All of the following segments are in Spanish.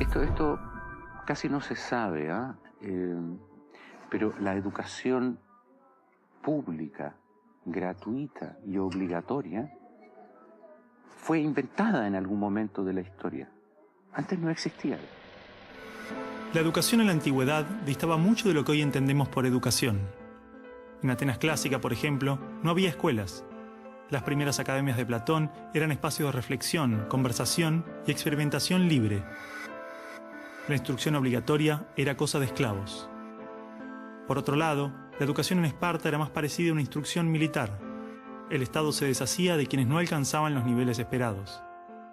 Esto casi no se sabe, pero la educación pública, gratuita y obligatoria fue inventada en algún momento de la historia. Antes no existía. La educación en la antigüedad distaba mucho de lo que hoy entendemos por educación. En Atenas clásica, por ejemplo, no había escuelas. Las primeras academias de Platón eran espacios de reflexión, conversación y experimentación libre. La instrucción obligatoria era cosa de esclavos. Por otro lado, la educación en Esparta era más parecida a una instrucción militar. El Estado se deshacía de quienes no alcanzaban los niveles esperados.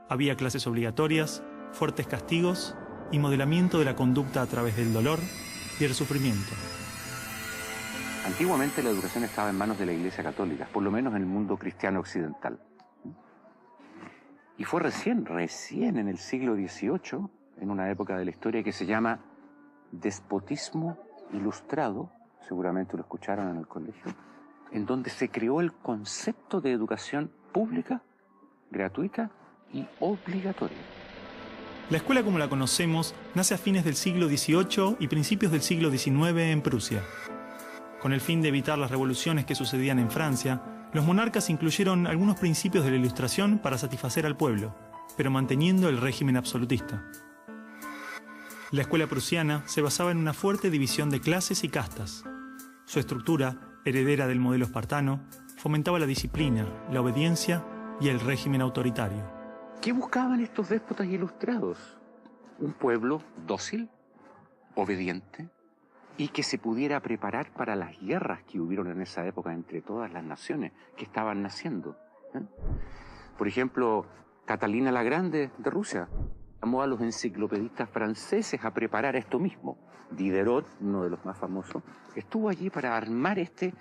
Había clases obligatorias, fuertes castigos y modelamiento de la conducta a través del dolor y el sufrimiento. Antiguamente la educación estaba en manos de la Iglesia Católica, por lo menos en el mundo cristiano occidental. Y fue recién en el siglo XVIII, en una época de la historia que se llama despotismo ilustrado, seguramente lo escucharon en el colegio, en donde se creó el concepto de educación pública, gratuita y obligatoria. La escuela como la conocemos nace a fines del siglo XVIII y principios del siglo XIX en Prusia. Con el fin de evitar las revoluciones que sucedían en Francia, los monarcas incluyeron algunos principios de la Ilustración para satisfacer al pueblo, pero manteniendo el régimen absolutista. La escuela prusiana se basaba en una fuerte división de clases y castas. Su estructura, heredera del modelo espartano, fomentaba la disciplina, la obediencia y el régimen autoritario. ¿Qué buscaban estos déspotas ilustrados? Un pueblo dócil, obediente, y que se pudiera preparar para las guerras que hubieron en esa época entre todas las naciones que estaban naciendo. Por ejemplo, Catalina la Grande de Rusia llamó a los enciclopedistas franceses a preparar esto mismo. Diderot, uno de los más famosos, estuvo allí para armar este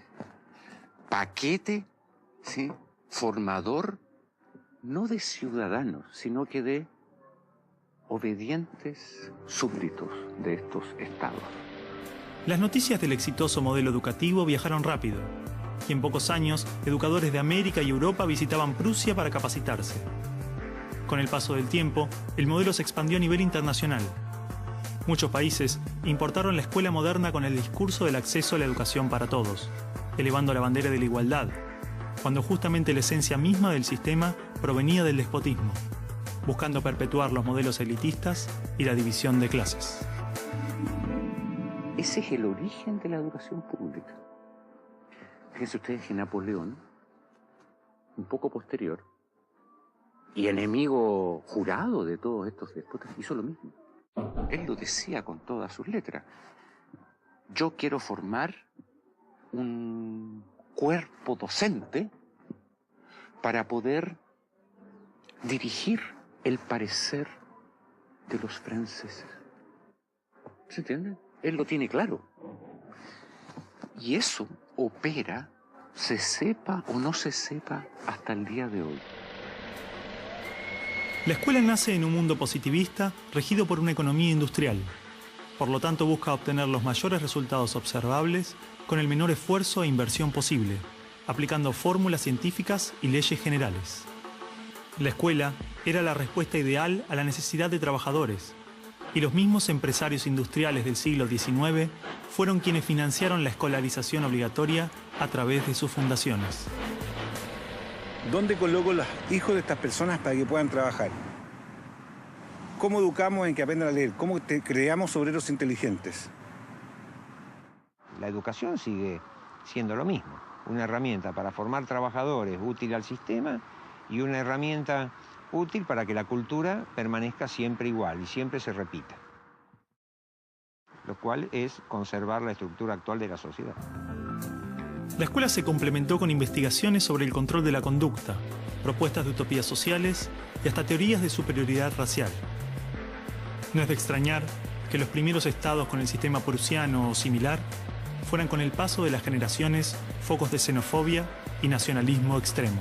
paquete, ¿sí?, formador, no de ciudadanos, sino que de obedientes súbditos de estos estados. Las noticias del exitoso modelo educativo viajaron rápido, y en pocos años, educadores de América y Europa visitaban Prusia para capacitarse. Con el paso del tiempo, el modelo se expandió a nivel internacional. Muchos países importaron la escuela moderna con el discurso del acceso a la educación para todos, elevando la bandera de la igualdad, cuando justamente la esencia misma del sistema provenía del despotismo, buscando perpetuar los modelos elitistas y la división de clases. Ese es el origen de la educación pública. Fíjense ustedes que Napoleón, un poco posterior, y enemigo jurado de todos estos déspotas, hizo lo mismo. Él lo decía con todas sus letras. Yo quiero formar un cuerpo docente para poder dirigir el parecer de los franceses. ¿Se entiende? Él lo tiene claro. Y eso opera, se sepa o no se sepa, hasta el día de hoy. La escuela nace en un mundo positivista regido por una economía industrial. Por lo tanto, busca obtener los mayores resultados observables con el menor esfuerzo e inversión posible, aplicando fórmulas científicas y leyes generales. La escuela era la respuesta ideal a la necesidad de trabajadores, y los mismos empresarios industriales del siglo XIX fueron quienes financiaron la escolarización obligatoria a través de sus fundaciones. ¿Dónde coloco los hijos de estas personas para que puedan trabajar? ¿Cómo educamos en que aprendan a leer? ¿Cómo creamos obreros inteligentes? La educación sigue siendo lo mismo, una herramienta para formar trabajadores útil al sistema y una herramienta útil para que la cultura permanezca siempre igual y siempre se repita, lo cual es conservar la estructura actual de la sociedad. La escuela se complementó con investigaciones sobre el control de la conducta, propuestas de utopías sociales y hasta teorías de superioridad racial. No es de extrañar que los primeros estados con el sistema prusiano o similar fueran con el paso de las generaciones focos de xenofobia y nacionalismo extremo.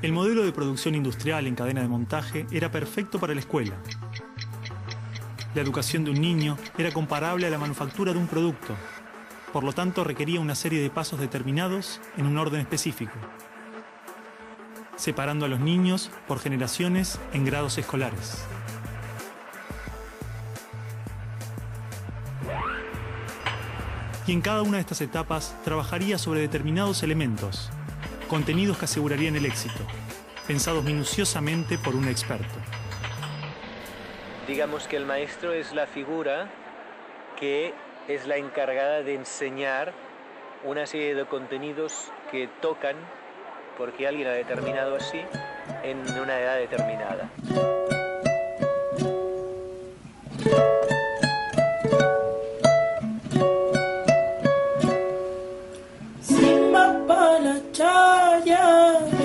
El modelo de producción industrial en cadena de montaje era perfecto para la escuela. La educación de un niño era comparable a la manufactura de un producto. Por lo tanto, requería una serie de pasos determinados en un orden específico. separando a los niños por generaciones en grados escolares. Y en cada una de estas etapas trabajaría sobre determinados elementos, contenidos que asegurarían el éxito, pensados minuciosamente por un experto. Digamos que el maestro es la figura que es la encargada de enseñar una serie de contenidos que tocan, porque alguien ha determinado así, en una edad determinada. Simba para la chaya.